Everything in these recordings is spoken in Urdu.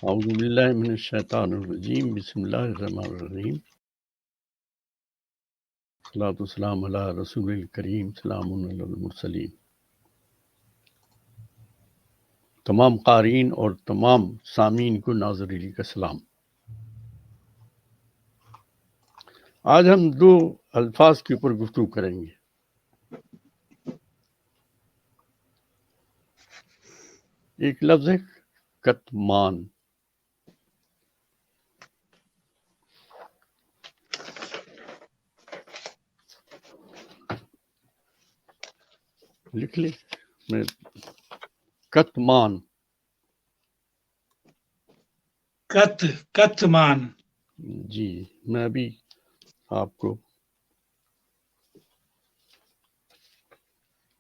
اعوذ باللہ من الشیطان الرجیم بسم اللہ الرحمن الرحیم صلاۃ والسلام علی رسول الکریم سلام علی المرسلین۔ تمام قارئین اور تمام سامعین کو ناظر علی کا سلام۔ آج ہم دو الفاظ کے اوپر گفتگو کریں گے۔ ایک لفظ ہے کتمان۔ لکھ لیں میں کتمان۔ کتمان۔ جی میں ابھی آپ کو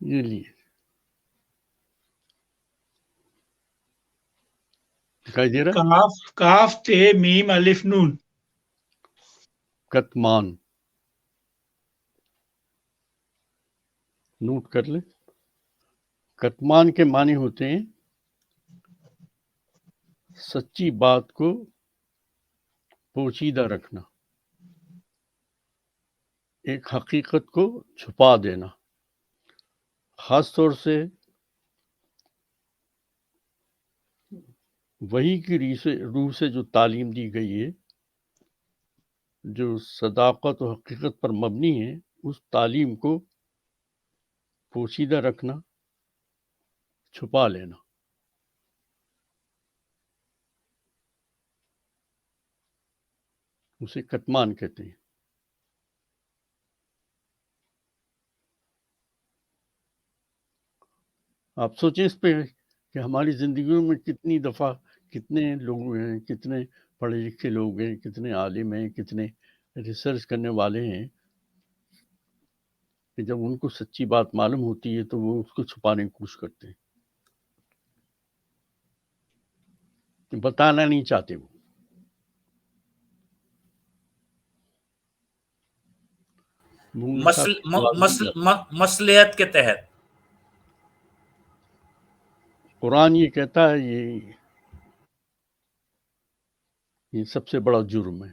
یہ لیے دکھائی دے رہا؟ کاف تے میم الف نون۔ کتمان نوٹ کر لیں۔ کتمان کے معنی ہوتے ہیں سچی بات کو پوشیدہ رکھنا، ایک حقیقت کو چھپا دینا، خاص طور سے وحی کی روح سے جو تعلیم دی گئی ہے، جو صداقت و حقیقت پر مبنی ہے، اس تعلیم کو پوشیدہ رکھنا، چھپا لینا۔ اسے کتمان کہتے ہیں۔ آپ سوچیں اس پہ کہ ہماری زندگیوں میں کتنی دفعہ کتنے لوگ ہیں، کتنے پڑھے لکھے لوگ ہیں، کتنے عالم ہیں، کتنے ریسرچ کرنے والے ہیں کہ جب ان کو سچی بات معلوم ہوتی ہے تو وہ اس کو چھپانے کی کوشش کرتے ہیں، بتانا نہیں چاہتے۔ وہ مصلحت کے تحت قرآن یہ کہتا ہے یہ سب سے بڑا جرم ہے۔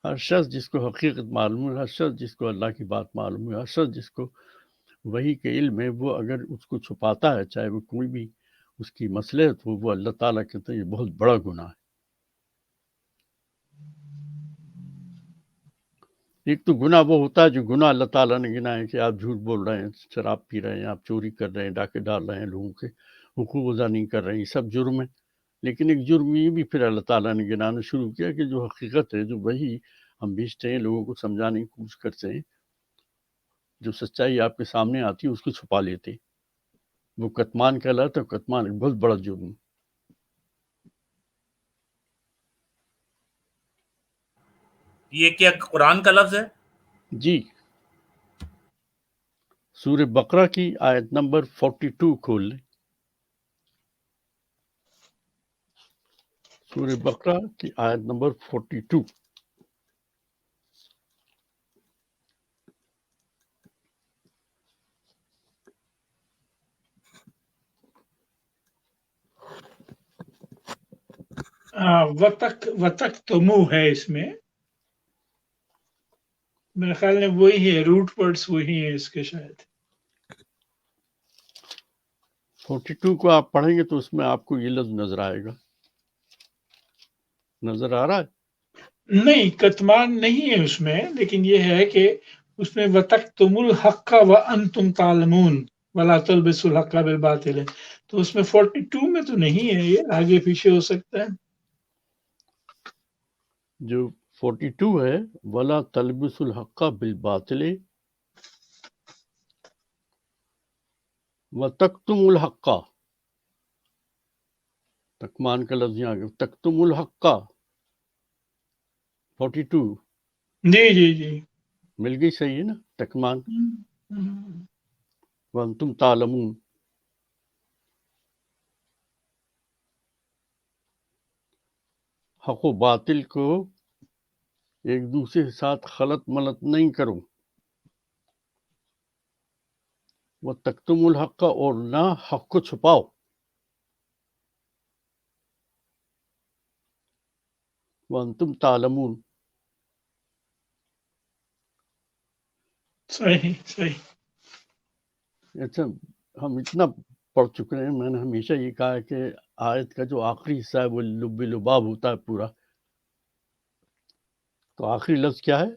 ہر شخص جس کو حقیقت معلوم ہے، ہر شخص جس کو اللہ کی بات معلوم ہے، ہر شخص جس کو وحی کے علم ہے، وہ اگر اس کو چھپاتا ہے، چاہے وہ کوئی بھی اس کی مصلحت ہو، وہ اللہ تعالیٰ کہتے ہیں یہ بہت بڑا گناہ ہے۔ ایک تو گناہ وہ ہوتا ہے جو گناہ اللہ تعالیٰ نے گنا ہے کہ آپ جھوٹ بول رہے ہیں، شراب پی رہے ہیں، آپ چوری کر رہے ہیں، ڈاکے ڈال رہے ہیں، لوگوں کے حقوق ادا نہیں کر رہے ہیں، یہ سب جرم ہے۔ لیکن ایک جرم یہ بھی پھر اللہ تعالیٰ نے گنانا شروع کیا کہ جو حقیقت ہے، جو وہی ہم بیچتے ہیں، لوگوں کو سمجھانے کی کوشش کرتے ہیں، جو سچائی آپ کے سامنے آتی ہے اس کو چھپا لیتے ہیں، وہ کتمان کہلاتا ہے۔ کتمان ایک بہت بڑا جرم ہے۔ یہ کیا قرآن کا لفظ ہے؟ جی، سورہ بقرہ کی آیت نمبر 42 کھول لیں۔ سورہ بقرہ کی آیت نمبر 42۔ وتک تمو ہے اس میں، میرے خیال میں وہی ہے، روٹ ورڈز وہی ہیں اس کے شاید۔ 42 کو آپ پڑھیں گے تو اس میں آپ کو یہ لفظ نظر آئے گا۔ نظر آ رہا ہے؟ نہیں، کتمان نہیں ہے اس میں، لیکن یہ ہے کہ اس میں وَتَكْتُمُ الْحَقَّ وَأَنْتُمْ تَعْلَمُونَ وَلَا تَلْبِسُوا الْحَقَّ بِالْبَاطِلِ، تو اس میں 42 میں تو نہیں ہے، یہ آگے پیچھے ہو سکتا ہے۔ جو 42 ہے وَلَا تَلْبِسُوا الْحَقَّ بِالْبَاطِلِ وَتَكْتُمُوا الْحَقَّ، تکمان کا لفظ یہاں تکتم الحق۔ 42 جی جی جی، مل گئی، صحیح ہے نا؟ تکمان وَأَنْتُمْ تَعْلَمُونَ، حق و باطل کو ایک دوسرے کے ساتھ خلط ملط نہیں کرو، وَتَكْتُمُ الْحَقَّ، اور نہ حق کو چھپاؤ. وَأَنْتُمْ تَعْلَمُونَ. صحیح. اچھا، ہم اتنا پڑھ چکے ہیں. میں نے ہمیشہ یہ کہا ہے کہ آیت کا جو آخری حصہ ہے وہ لب لباب ہوتا ہے پورا. تو آخری لفظ کیا ہے؟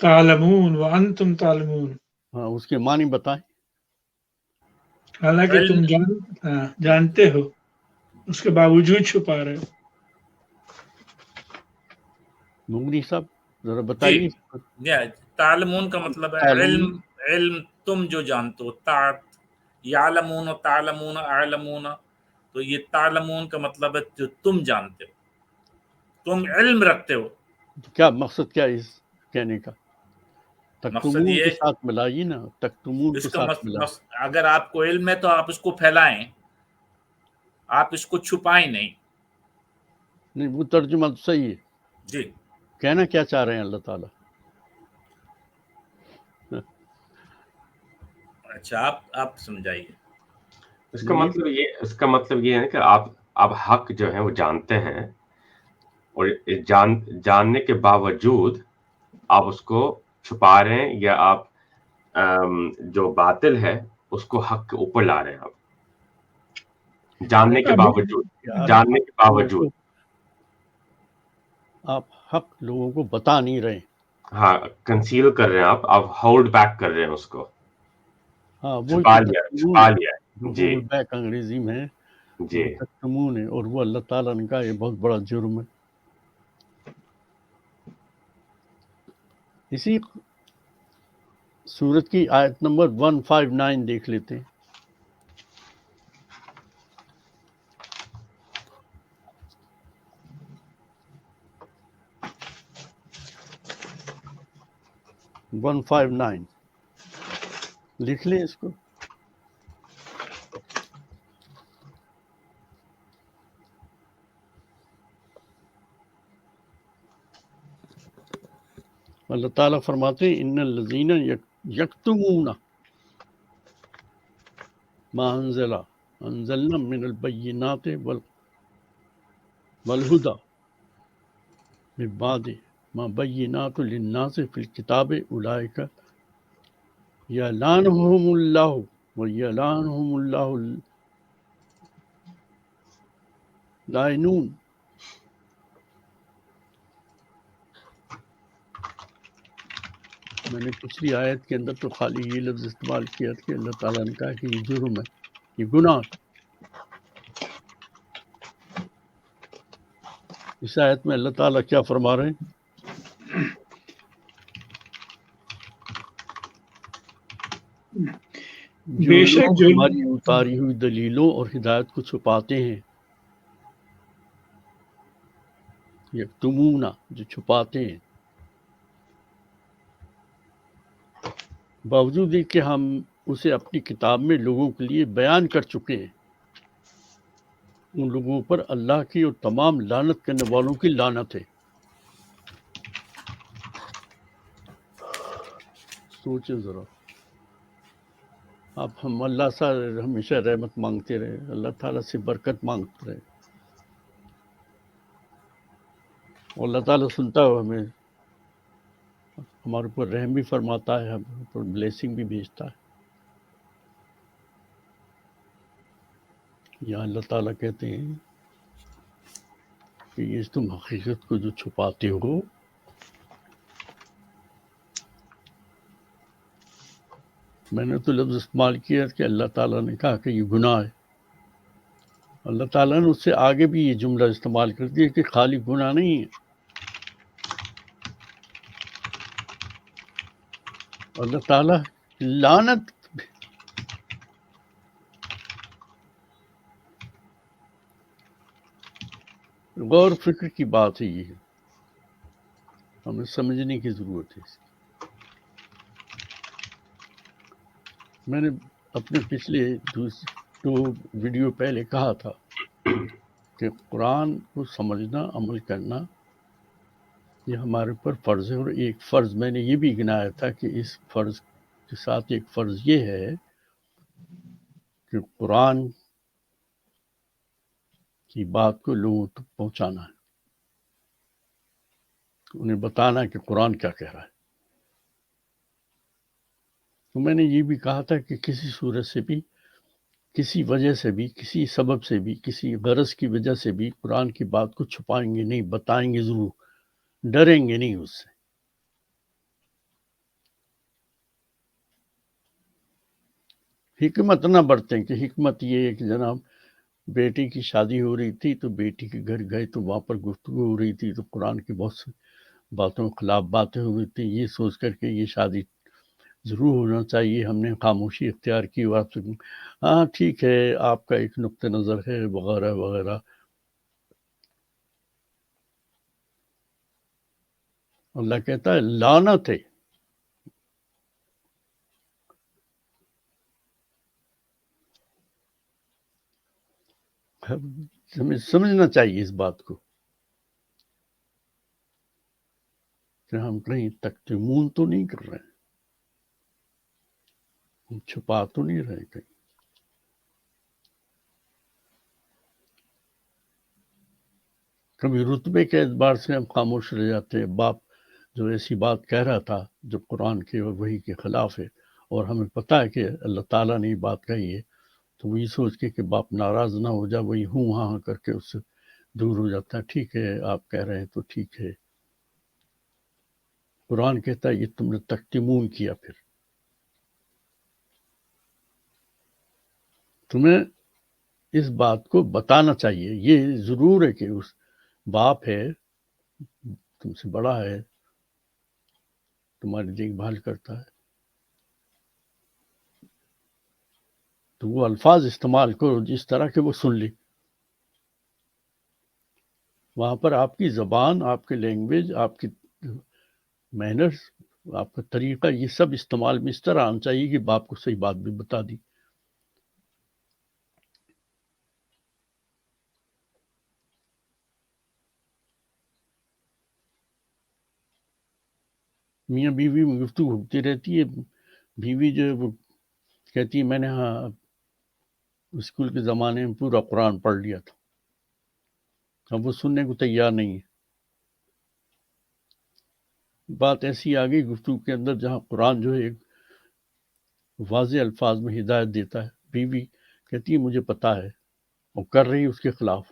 تعلمون وانتم تعلمون. ہاں، اس کے معنی بتائیں. حالانکہ تم جانتے ہو، اس کے باوجود چھپا رہے ہو. مغنی صاحب ذرا بتائیے. تعلمون کا مطلب ہے علم تم جو جانتے ہو. یعلمون و تعلمون اعلمون، تو یہ تعلمون کا مطلب ہے جو تم جانتے ہو، تم علم رکھتے ہو. کیا مقصد کیا اس کہنے کا؟ مقصد تکتمون یہ کے ساتھ ملائیے نا، تکتمون اس کے کا ساتھ ملائیے. اگر آپ کو علم ہے تو آپ اس کو پھیلائیں، آپ اس کو چھپائیں نہیں. نہیں، وہ ترجمہ تو صحیح ہے. جی، کہنا کیا چاہ رہے ہیں اللہ تعالیٰ؟ اچھا آپ سمجھائیے. اس کا مطلب یہ ہے کہ آپ حق جو ہے وہ جانتے ہیں، اور جاننے کے باوجود آپ اس کو چھپا رہے ہیں، یا آپ جو باطل ہے اس کو حق کے اوپر لا رہے ہیں. آپ جاننے کے باوجود آپ حق لوگوں کو بتا نہیں رہے. ہاں، کنسیل کر رہے ہیں. آپ ہولڈ بیک کر رہے ہیں اس کو. ہاں، وہ چھپا لیا. جی ہولڈ بیک انگریزی میں جی. وہ تکتمون ہے، اور وہ اللہ تعالیٰ نے کہا یہ بہت بڑا جرم ہے. اسی سورت کی آیت نمبر 159 دیکھ لیتے ہیں. لکھ لیں اس کو. اللہ تعالیٰ فرماتے ہیں ان الذین یکتمون ما انزلنا من البینات والہدی من بعد ما بینات للناس فی الکتاب اولئک یلعنہم اللہ ویلعنہم اللہ اللائنون. میں نے پچھلی آیت کے اندر تو خالی یہ لفظ استعمال کیا کہ اللہ تعالیٰ نے کہا کہ یہ جرم ہے، یہ گناہ. اس آیت میں اللہ تعالیٰ کیا فرما رہے ہیں؟ بے شک جو ہماری اتاری ہوئی دلیلوں اور ہدایت کو چھپاتے ہیں. یکتمون، جو چھپاتے ہیں، باوجود یہ کہ ہم اسے اپنی کتاب میں لوگوں کے لیے بیان کر چکے ہیں. ان لوگوں پر اللہ کی اور تمام لعنت کرنے والوں کی لعنت ہے. سوچیں ذرا. اب ہم اللہ سے ہمیشہ رحمت مانگتے رہے، اللہ تعالیٰ سے برکت مانگتے رہے، اور اللہ تعالیٰ سنتا ہے، ہمیں ہمارے اوپر رحم بھی فرماتا ہے، ہمارے اوپر بلیسنگ بھی بھیجتا ہے. یہاں اللہ تعالیٰ کہتے ہیں کہ یہ تم حقیقت کو جو چھپاتے ہو، میں نے تو لفظ استعمال کیا کہ اللہ تعالیٰ نے کہا کہ یہ گناہ ہے. اللہ تعالیٰ نے اس سے آگے بھی یہ جملہ استعمال کر دیا کہ خالی گناہ نہیں ہے، اللہ تعالیٰ لعنت. غور فکر کی بات ہے، یہ ہمیں سمجھنے کی ضرورت ہے. میں نے اپنے پچھلے 2 ویڈیو پہلے کہا تھا کہ قرآن کو سمجھنا، عمل کرنا یہ ہمارے اوپر فرض ہے. اور ایک فرض میں نے یہ بھی گنایا تھا کہ اس فرض کے ساتھ ایک فرض یہ ہے کہ قرآن کی بات کو لوگوں تک پہنچانا ہے، انہیں بتانا ہے کہ قرآن کیا کہہ رہا ہے۔ تو میں نے یہ بھی کہا تھا کہ کسی صورت سے بھی، کسی وجہ سے بھی، کسی سبب سے بھی، کسی غرض کی وجہ سے بھی قرآن کی بات کو چھپائیں گے نہیں، بتائیں گے ضرور، ڈریں گے نہیں اس سے۔ حکمت نہ برتیں، کہ حکمت یہ ہے کہ جناب بیٹی کی شادی ہو رہی تھی تو بیٹی کے گھر گئے تو وہاں پر گفتگو ہو رہی تھی تو قرآن کی بہت سی باتوں کے خلاف باتیں ہوئی تھی، یہ سوچ کر کے یہ شادی ضرور ہونا چاہیے، ہم نے خاموشی اختیار کی اور آپ سے ہاں ٹھیک ہے آپ کا ایک نقطہ نظر ہے وغیرہ وغیرہ۔ اللہ کہتا ہے لعنت ہے، ہمیں سمجھنا چاہیے اس بات کو کہ ہم کہیں تکتمون تو نہیں کر رہے ہیں، ہم چھپا تو نہیں رہے کہیں۔ کبھی رتبے کے اعتبار سے ہم خاموش رہ جاتے ہیں، باپ جو ایسی بات کہہ رہا تھا جو قرآن کے اور وحی کے خلاف ہے اور ہمیں پتہ ہے کہ اللہ تعالیٰ نے یہ بات کہی ہے، تو وہی سوچ کے کہ باپ ناراض نہ ہو جائے، وہی ہوں ہاں کر کے اس سے دور ہو جاتا ہے، ٹھیک ہے آپ کہہ رہے ہیں تو ٹھیک ہے۔ قرآن کہتا ہے یہ تم نے تکتمون کیا، پھر تمہیں اس بات کو بتانا چاہیے۔ یہ ضرور ہے کہ اس باپ ہے، تم سے بڑا ہے، تمہاری دیکھ بھال کرتا ہے، تو وہ الفاظ استعمال کرو جس طرح کہ وہ سن لے۔ وہاں پر آپ کی زبان، آپ کے لینگویج، آپ کی مینرز، آپ کا طریقہ، یہ سب استعمال میں اس طرح آنا چاہیے کہ باپ کو صحیح بات بھی بتا دی۔ میاں بیوی میں گفتگو ہوتی رہتی ہے، بیوی جو ہے وہ کہتی ہے میں نے ہاں اسکول کے زمانے میں پورا قرآن پڑھ لیا تھا، اب وہ سننے کو تیار نہیں ہے۔ بات ایسی آ گئی گفتگو کے اندر جہاں قرآن جو ہے ایک واضح الفاظ میں ہدایت دیتا ہے، بیوی کہتی ہے مجھے پتا ہے، اور کر رہی اس کے خلاف۔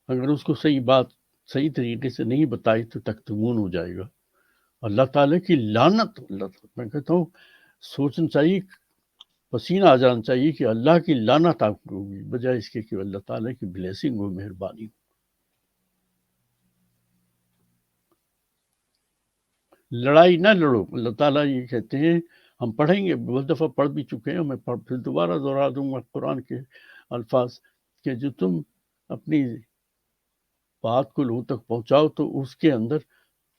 اگر اس کو صحیح بات صحیح طریقے سے نہیں بتائی تو تکتمون ہو جائے گا۔ اللہ تعالیٰ کی لعنت، میں کہتا ہوں سوچنا چاہیے، پسینہ آ جانا چاہیے کہ اللہ کی لعنت آپ کو ہوگی، بجائے اس کے کہ اللہ تعالیٰ کی بلیسنگ ہو، مہربانی ہو۔ لڑائی نہ لڑو، اللہ تعالیٰ یہ کہتے ہیں، ہم پڑھیں گے، بہت دفعہ پڑھ بھی چکے ہیں، میں پھر دوبارہ دہرا دوں گا قرآن کے الفاظ کہ جو تم اپنی بات کو لوگوں تک پہنچاؤ تو اس کے اندر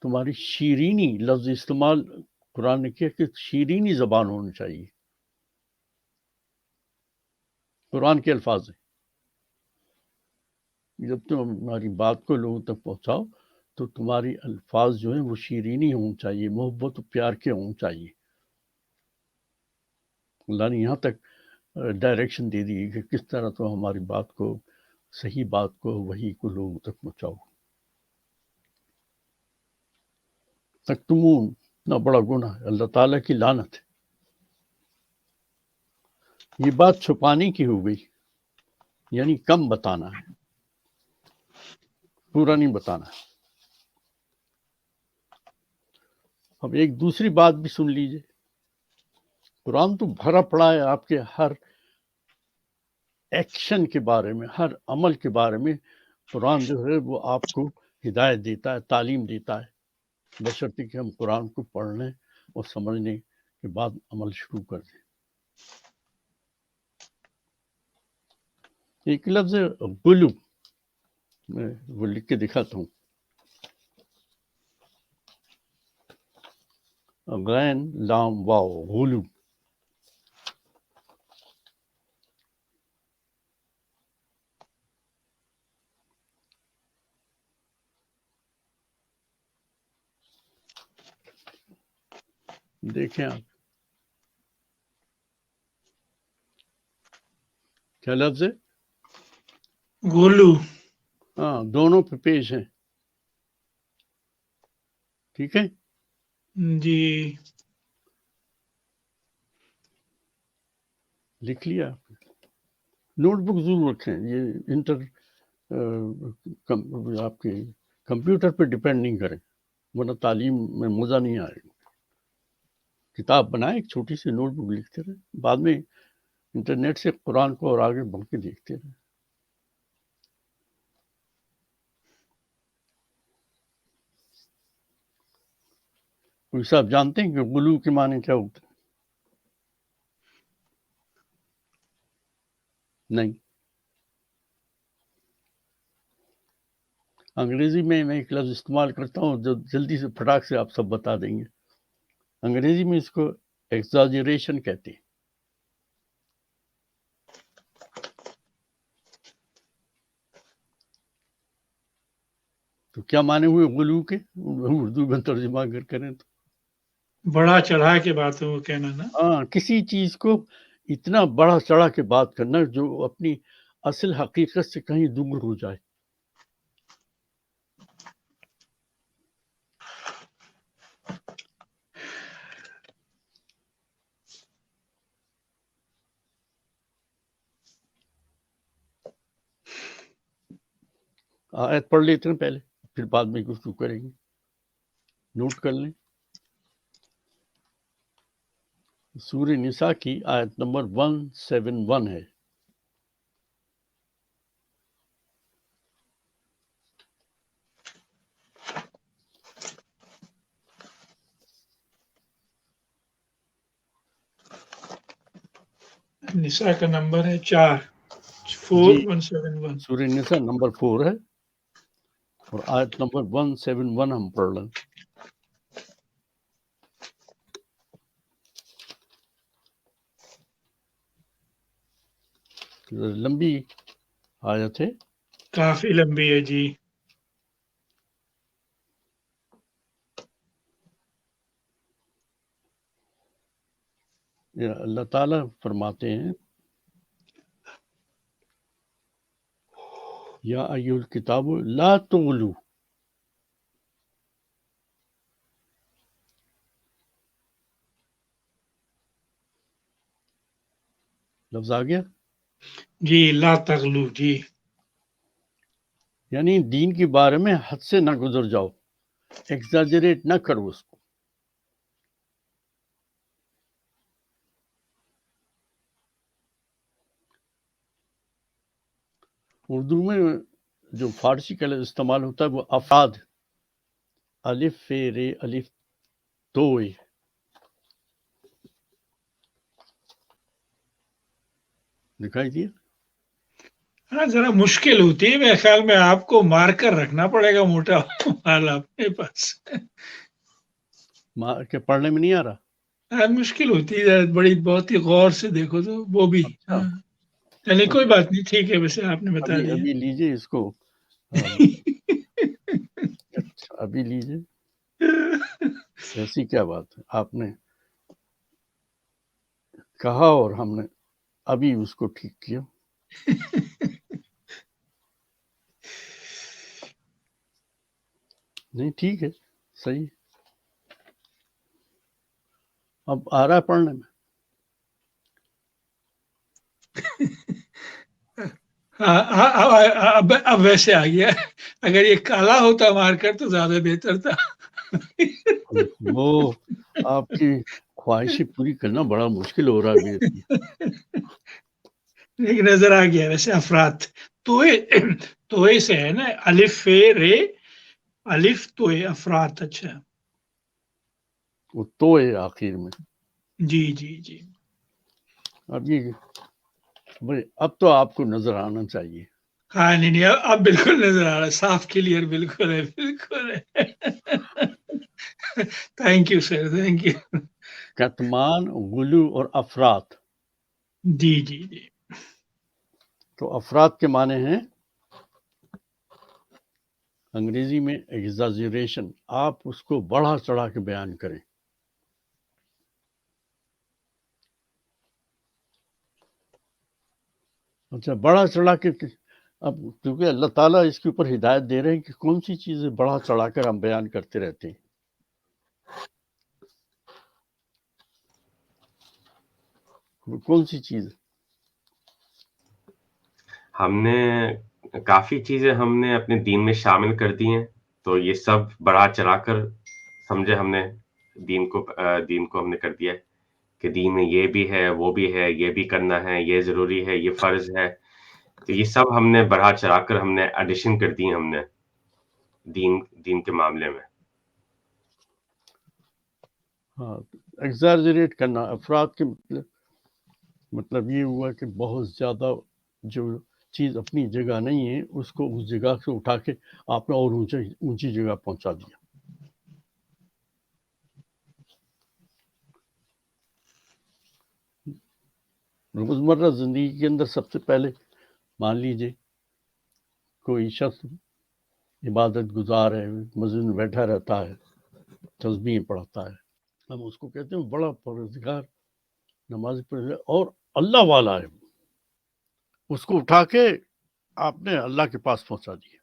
تمہاری شیرینی، لفظ استعمال قرآن نے کیا کہ شیرینی زبان ہونی چاہیے، قرآن کے الفاظ ہیں۔ جب تم ہماری بات کو لوگوں تک پہنچاؤ تو تمہاری الفاظ جو ہیں وہ شیرینی ہونی چاہیے، محبت و پیار کے ہونی چاہیے۔ اللہ نے یہاں تک ڈائریکشن دے دی کہ کس طرح تو ہماری بات کو، صحیح بات کو، وحی کو لوگوں تک پہنچاؤ۔ تکتمون اتنا بڑا گناہ ہے، اللہ تعالیٰ کی لعنت ہے۔ یہ بات چھپانے کی ہو گئی، یعنی کم بتانا ہے، پورا نہیں بتانا ہے۔ اب ایک دوسری بات بھی سن لیجئے، قرآن تو بھرا پڑا ہے آپ کے ہر ایکشن کے بارے میں، ہر عمل کے بارے میں۔ قرآن جو ہے وہ آپ کو ہدایت دیتا ہے، تعلیم دیتا ہے، بشرطے کہ ہم قرآن کو پڑھنے اور سمجھنے کے بعد عمل شروع کر دیں۔ ایک لفظ ہے غلو، میں وہ لکھ کے دکھاتا ہوں، غین لام واو، غلو۔ دیکھیں آپ کیا لفظ ہے؟ غلو. ہاں دونوں پہ پیش ہیں. ٹھیک ہے. جی لکھ لیا آپ نے. نوٹ بک ضرور رکھیں. یہ آپ کے کمپیوٹر پہ ڈپینڈ نہیں کریں ورنہ تعلیم میں مزہ نہیں آئے گا. کتاب بنائیں ایک چھوٹی سی نوٹ بک لکھتے رہیں. بعد میں انٹرنیٹ سے قرآن کو اور آگے بڑھ کے دیکھتے رہیں. کوئی صاحب جانتے ہیں کہ غلو کے معنی کیا ہوتے ہیں؟ نہیں. انگریزی میں ایک لفظ استعمال کرتا ہوں جو جلدی سے پھٹاک سے آپ سب بتا دیں گے. انگریزی میں اس کو ایگزاجریشن کہتے ہیں. تو کیا معنی ہوئے غلو کے اردو میں ترجمہ اگر کریں تو؟ بڑا چڑھا کے باتوں کو کہنا نا. ہاں کسی چیز کو اتنا بڑا چڑھا کے بات کرنا جو اپنی اصل حقیقت سے کہیں دور ہو جائے. آیت پڑھ لیتے ہیں پہلے پھر بعد میں گفتگو کریں گے. نوٹ کر لیں. سورہ نساء کی آیت نمبر 171 ہے. نساء کا نمبر ہے 4171. سورہ نساء نمبر 4 ہے اور آیت نمبر 171 ہم پڑھ لیں. لمبی آیت ہے. کافی لمبی ہے جی. اللہ تعالیٰ فرماتے ہیں یا ایھا الکتاب لا تغلو. لفظ آ گیا. جی لا تغلو جی. یعنی دین کے بارے میں حد سے نہ گزر جاؤ. ایگزاجریٹ نہ کرو اس کو. اردو میں جو فارسی کا لفظ استعمال ہوتا ہے وہ افراد الف فے رے الف توئے. دکھائی دیا. ہاں ذرا مشکل ہوتی ہے. میرے خیال میں آپ کو مار کر رکھنا پڑے گا موٹا مال اپنے پاس. کہ پڑھنے میں نہیں آ رہا. مشکل ہوتی ہے بڑی بہت ہی غور سے دیکھو تو وہ بھی. اچھا چلیے کوئی بات نہیں ٹھیک ہے. ویسے آپ نے بتا دیا. ابھی لیجئے اس کو. اچھا ابھی لیجئے. ایسی کیا بات ہے. آپ نے کہا اور ہم نے ابھی اس کو ٹھیک کیا. نہیں ٹھیک ہے صحیح. اب آ رہا ہے پڑھنے میں. اب ویسے آ گیا. اگر یہ کالا ہوتا مار کر تو زیادہ بہتر تھا. وہ آپ کی خواہشیں پوری کرنا بڑا مشکل ہو رہا ہے. لیکن نظر آ گیا. ویسے افراد توئے سے ہے نا. الف فے رے الف توئے افراد. اچھا وہ تو ہے آخر میں. جی جی جی. اب تو آپ کو نظر آنا چاہیے. ہاں نہیں اب بالکل نظر آ رہا ہے. صاف کلیئر بالکل ہے. بالکل ہے. Thank you sir. Thank you. کتمان غلو اور افراد. جی جی جی. تو افراد کے معنی ہیں انگریزی میں ایگزاجریشن. آپ اس کو بڑھا چڑھا کے بیان کریں. اچھا بڑا چڑھا کے اب کیونکہ اللہ تعالیٰ اس کے اوپر ہدایت دے رہے ہیں کہ کون سی چیزیں بڑا چڑھا کر ہم بیان کرتے رہتے ہیں. کون سی چیز؟ ہم نے کافی چیزیں ہم نے اپنے دین میں شامل کر دی ہیں، تو یہ سب بڑھا چڑھا کر سمجھے ہم نے دین کو ہم نے کر دیا ہے کہ دین میں یہ بھی ہے، وہ بھی ہے، یہ بھی کرنا ہے، یہ ضروری ہے، یہ فرض ہے. تو یہ سب ہم نے بڑھا چڑھا کر ہم نے ایڈیشن کر دی ہم نے دین کے معاملے میں. ہاں ایگزاجریٹ کرنا، افراد کے مطلب یہ ہوا کہ بہت زیادہ جو چیز اپنی جگہ نہیں ہے اس کو اس جگہ سے اٹھا کے آپ نے اور اونچی جگہ پہنچا دیا. روزمرہ زندگی کے اندر سب سے پہلے مان لیجیے کوئی شخص عبادت گزار ہے، مسجد میں بیٹھا رہتا ہے، تسبیح پڑھتا ہے، ہم اس کو کہتے ہیں بڑا پرہیزگار نماز پڑھ اور اللہ والا ہے. اس کو اٹھا کے آپ نے اللہ کے پاس پہنچا دیا.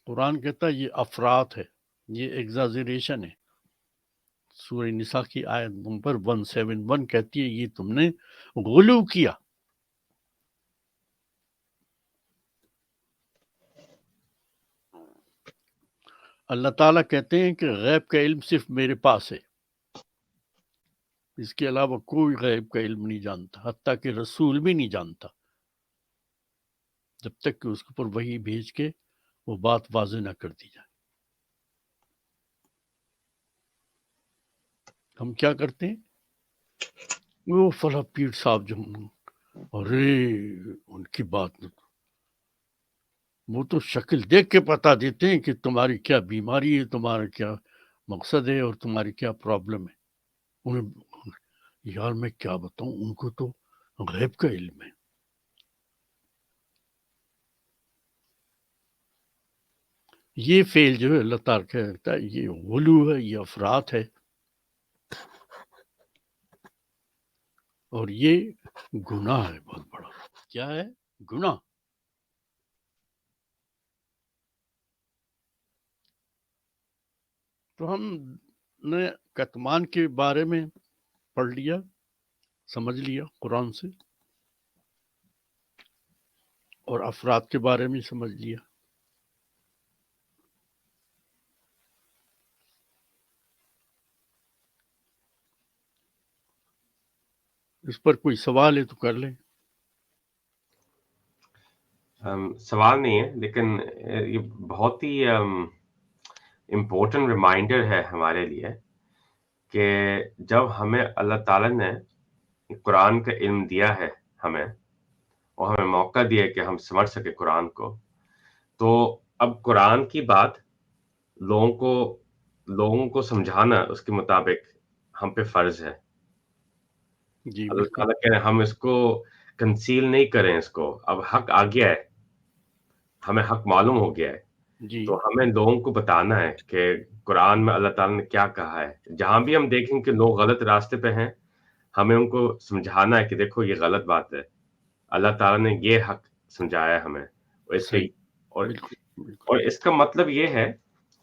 قرآن کہتا ہے یہ افراط ہے، یہ ایگزاجریشن ہے. سورہ نساء کی آیت نمبر 171 کہتی ہے یہ تم نے غلو کیا. اللہ تعالیٰ کہتے ہیں کہ غیب کا علم صرف میرے پاس ہے، اس کے علاوہ کوئی غیب کا علم نہیں جانتا، حتیٰ کہ رسول بھی نہیں جانتا جب تک کہ اس کے اوپر وحی بھیج کے وہ بات واضح نہ کر دی جائے. ہم کیا کرتے ہیں، وہ فلاں پیر صاحب جو ارے ان کی بات وہ تو شکل دیکھ کے بتا دیتے ہیں کہ تمہاری کیا بیماری ہے، تمہارا کیا مقصد ہے اور تمہاری کیا پرابلم ہے. انہیں یار میں کیا بتاؤں، ان کو تو غیب کا علم ہے. یہ فعل جو ہے اللہ تعالیٰ کہتا ہے یہ غلو ہے، یہ افراط ہے، اور یہ گناہ ہے بہت بڑا. کیا ہے؟ گناہ. تو ہم نے کتمان کے بارے میں پڑھ لیا، سمجھ لیا قرآن سے، اور افراد کے بارے میں سمجھ لیا. اس پر کوئی سوال ہے تو کر لیں. سوال نہیں ہے، لیکن یہ بہت ہی امپورٹنٹ ریمائنڈر ہے ہمارے لیے کہ جب ہمیں اللہ تعالیٰ نے قرآن کا علم دیا ہے ہمیں، اور ہمیں موقع دیا کہ ہم سمجھ سکے قرآن کو، تو اب قرآن کی بات لوگوں کو سمجھانا اس کے مطابق ہم پہ فرض ہے. جی اللہ بالکل. تعالیٰ کہہ رہے ہیں ہم اس کو کنسیل نہیں کریں، اس کو اب حق آ گیا ہے، ہمیں حق معلوم ہو گیا ہے، جی تو ہمیں لوگوں کو بتانا ہے کہ قرآن میں اللہ تعالیٰ نے کیا کہا ہے. جہاں بھی ہم دیکھیں کہ لوگ غلط راستے پہ ہیں، ہمیں ان کو سمجھانا ہے کہ دیکھو یہ غلط بات ہے، اللہ تعالیٰ نے یہ حق سمجھایا ہے ہمیں. صحیح، بالکل بالکل. اور اس کا مطلب یہ ہے،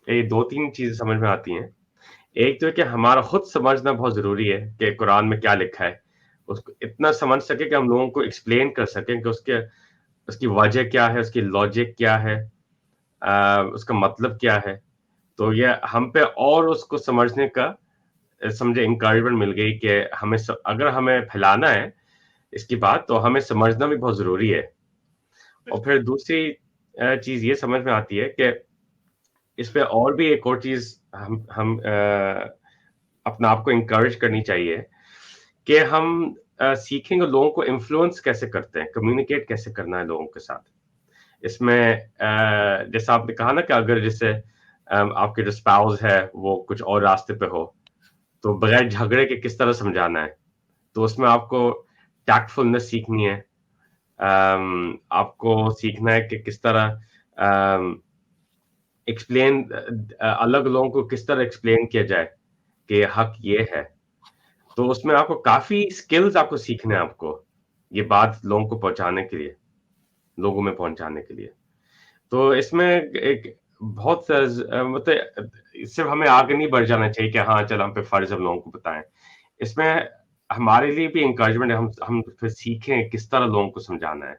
یہ 2-3 چیزیں سمجھ میں آتی ہیں. ایک تو ہے کہ ہمارا خود سمجھنا بہت ضروری ہے کہ قرآن میں کیا لکھا ہے، اس کو اتنا سمجھ سکے کہ ہم لوگوں کو ایکسپلین کر سکیں کہ اس کی وجہ کیا ہے، اس کی لاجک کیا ہے، اس کا مطلب کیا ہے. تو یہ ہم پہ اور اس کو سمجھنے کا سمجھے انکریجمنٹ مل گئی کہ اگر ہمیں پھیلانا ہے اس کی بات تو ہمیں سمجھنا بھی بہت ضروری ہے. اور پھر دوسری چیز یہ سمجھ میں آتی ہے کہ اس پہ اور بھی ایک اور چیز ہم اپنا آپ کو انکریج کرنی چاہیے کہ ہم سیکھیں گے لوگوں کو انفلوئنس کیسے کرتے ہیں، کمیونیکیٹ کیسے کرنا ہے لوگوں کے ساتھ. اس میں جیسا آپ نے کہا نا کہ اگر جیسے آپ کے جو اسپاؤز ہے وہ کچھ اور راستے پہ ہو تو بغیر جھگڑے کے کس طرح سمجھانا ہے. تو اس میں آپ کو ٹیکٹفلنس سیکھنی ہے، آپ کو سیکھنا ہے کہ کس طرح ایکسپلین الگ لوگوں کو کس طرح ایکسپلین کیا جائے کہ حق یہ ہے. تو اس میں آپ کو کافی اسکلز آپ کو سیکھنے ہیں آپ کو یہ بات لوگوں کو پہنچانے کے لیے، لوگوں میں پہنچانے کے لیے. تو اس میں ایک بہت مطلب صرف ہمیں آگے نہیں بڑھ جانا چاہیے کہ ہاں چل ہم پہ فرض ہے لوگوں کو بتائیں. اس میں ہمارے لیے بھی انکریجمنٹ ہے، ہم پھر سیکھیں کس طرح لوگوں کو سمجھانا ہے،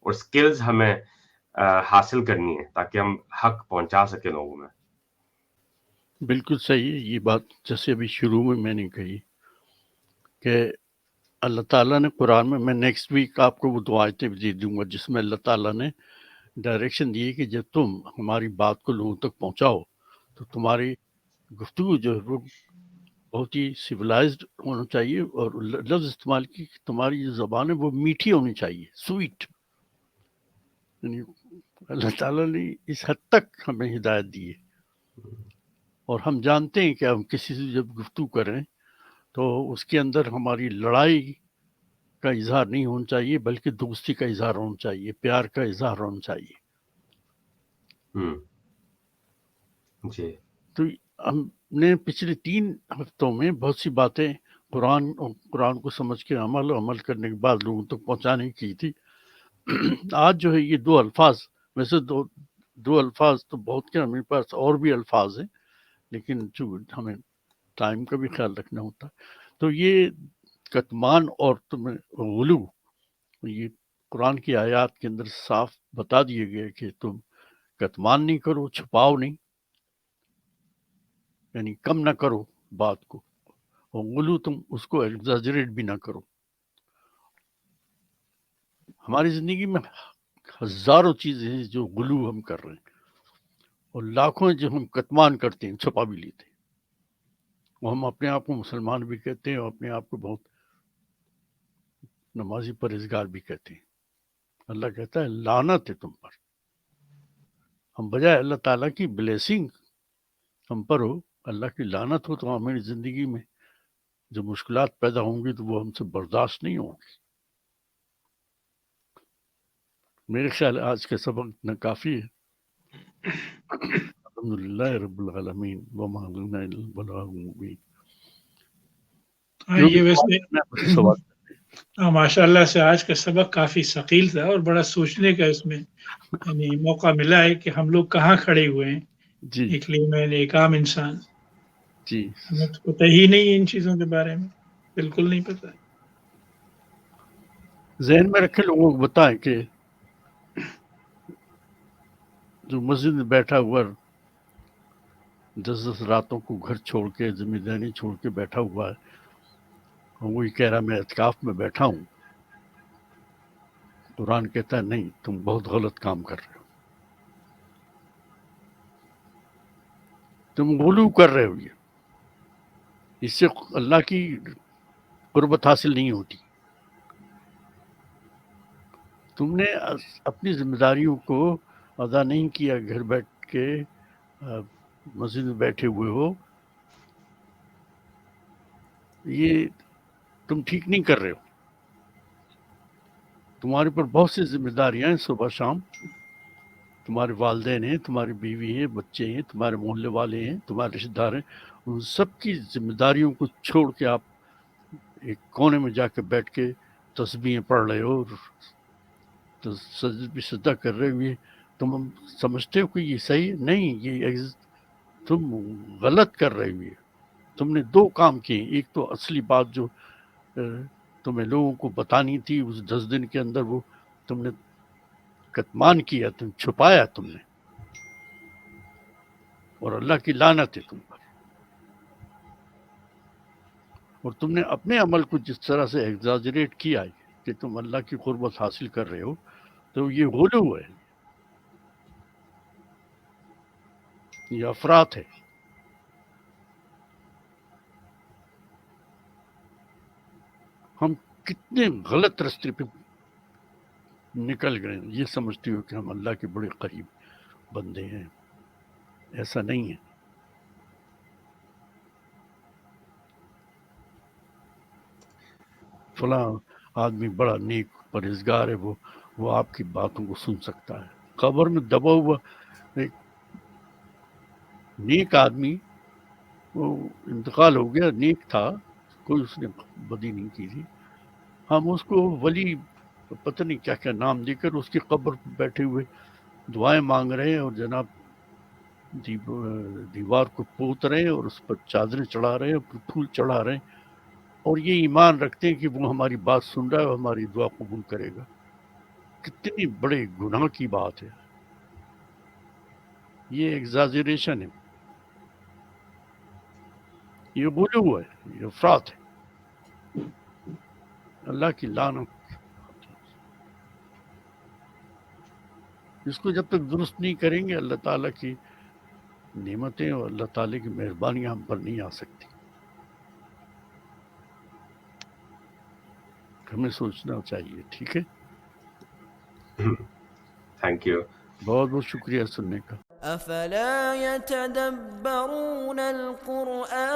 اور سکلز ہمیں حاصل کرنی ہے تاکہ ہم حق پہنچا سکیں لوگوں میں. بالکل صحیح ہے یہ بات، جیسے ابھی شروع میں نے کہی کہ اللہ تعالیٰ نے قرآن میں نیکسٹ ویک آپ کو وہ دعائیں بھی دے دوں گا جس میں اللہ تعالیٰ نے ڈائریکشن دی کہ جب تم ہماری بات کو لوگوں تک پہنچاؤ تو تمہاری گفتگو جو ہے وہ بہت ہی سویلائزڈ ہونا چاہیے، اور لفظ استعمال کی کہ تمہاری جو زبان ہے وہ میٹھی ہونی چاہیے، سویٹ. یعنی اللہ تعالیٰ نے اس حد تک ہمیں ہدایت دی ہے، اور ہم جانتے ہیں کہ ہم کسی سے جب گفتگو کریں تو اس کے اندر ہماری لڑائی کا اظہار نہیں ہونا چاہیے، بلکہ دوستی کا اظہار ہونا چاہیے، پیار کا اظہار ہونا چاہیے. جی تو ہم نے پچھلے 3 ہفتوں میں بہت سی باتیں قرآن کو سمجھ کے عمل کرنے کے بعد لوگوں تک پہنچانے کی تھی. آج جو ہے یہ 2 الفاظ، ویسے دو الفاظ تو بہت کیا، میرے پاس اور بھی الفاظ ہیں لیکن جو ہمیں ٹائم کا بھی خیال رکھنا ہوتا ہے. تو یہ کتمان اور تمہیں غلو، یہ قرآن کی آیات کے اندر صاف بتا دیے گئے کہ تم کتمان نہیں کرو، چھپاؤ نہیں، یعنی کم نہ کرو بات کو، اور غلو تم اس کو ایگزاجریٹ بھی نہ کرو. ہماری زندگی میں ہزاروں چیزیں ہیں جو غلو ہم کر رہے ہیں، اور لاکھوں جو ہم کتمان کرتے ہیں، چھپا بھی لیتے ہیں. وہ ہم اپنے آپ کو مسلمان بھی کہتے ہیں اور اپنے آپ کو بہت نمازی پرہیزگار بھی کہتے ہیں. اللہ کہتا ہے لعنت ہے تم پر. ہم بجائے اللہ تعالیٰ کی بلیسنگ ہم پر ہو، اللہ کی لعنت ہو، تو ہماری زندگی میں جو مشکلات پیدا ہوں گی تو وہ ہم سے برداشت نہیں ہوں گی. میرے خیال آج کا سبق اتنا کافی ہے. الحمدللہ رب العالمین وما علینا الا البلاغ المبین. ہاں جو بھی یہ ویسے سوال ہاں ماشاء اللہ سے آج کا سبق کافی ثقیل تھا اور بڑا سوچنے کا اس میں یعنی موقع ملا ہے کہ ہم لوگ کہاں کھڑے ہوئے ہیں. جی ایک لیمن، ایک عام انسان، جی ہمیں تو پتہ ہی نہیں ہے ان چیزوں کے بارے میں، بالکل نہیں پتہ. ذہن میں رکھے، لوگوں کو بتائیں کہ جو مسجد میں بیٹھا ہوا 10 راتوں کو گھر چھوڑ کے، ذمہ داری چھوڑ کے بیٹھا ہوا ہے، اور وہی کہہ رہا میں اعتکاف میں بیٹھا ہوں، قرآن کہتا ہے نہیں، تم بہت غلط کام کر رہے ہو، تم غلو کر رہے ہو. یہ اس سے اللہ کی قربت حاصل نہیں ہوتی. تم نے اپنی ذمہ داریوں کو ادا نہیں کیا، گھر بیٹھ کے مسجد میں بیٹھے ہوئے ہو، یہ تم ٹھیک نہیں کر رہے ہو. تمہارے پر بہت سی ذمہ داریاں ہیں، صبح شام تمہارے والدین ہیں، تمہاری بیوی ہیں، بچے ہیں، تمہارے محلے والے ہیں، تمہارے رشتہ دار ہیں. ان سب کی ذمہ داریوں کو چھوڑ کے آپ ایک کونے میں جا کے بیٹھ کے تسبیحیں پڑھ رہے ہو، تو سجدہ کر رہے ہوئے، تم سمجھتے ہو کہ یہ صحیح نہیں، یہ تم غلط کر رہے ہوئے. تم نے 2 کام کیے. ایک تو اصلی بات جو تمہیں لوگوں کو بتانی تھی اس 10 دن کے اندر، وہ تم نے کتمان کیا، تم چھپایا تم نے، اور اللہ کی لعنت ہے تم پر. اور تم نے اپنے عمل کو جس طرح سے ایگزاجریٹ کیا ہے کہ تم اللہ کی قربت حاصل کر رہے ہو، تو یہ غلو ہے، یہ افراط ہے. ہم کتنے غلط راستے پہ نکل گئے، یہ سمجھتے ہو کہ ہم اللہ کے بڑے قریب بندے ہیں. ایسا نہیں ہے. فلاں آدمی بڑا نیک پرہیزگار ہے، وہ آپ کی باتوں کو سن سکتا ہے. قبر میں دبا ہوا ایک نیک آدمی، وہ انتقال ہو گیا، نیک تھا، کوئی اس نے بدی نہیں کی تھی، ہم اس کو ولی پتہ نہیں کیا کیا نام دے کر اس کی قبر پر بیٹھے ہوئے دعائیں مانگ رہے ہیں، اور جناب دیوار کو پوت رہے ہیں اور اس پر چادریں چڑھا رہے ہیں، پھول چڑھا رہے ہیں، اور یہ ایمان رکھتے ہیں کہ وہ ہماری بات سن رہا ہے اور ہماری دعا قبول کرے گا۔ کتنی بڑے گناہ کی بات ہے، یہ ایگزاجریشن ہے، یہ غلو ہے، یہ افراط ہے، اللہ کی لعنت۔ اس کو جب تک درست نہیں کریں گے اللہ تعالیٰ کی نعمتیں اور اللہ تعالیٰ کی مہربانیاں ہم پر نہیں آ سکتی۔ ہمیں سوچنا چاہیے، ٹھیک ہے؟ Thank you. بہت بہت شکریہ سننے کا۔ افلا يتدبرون القرآن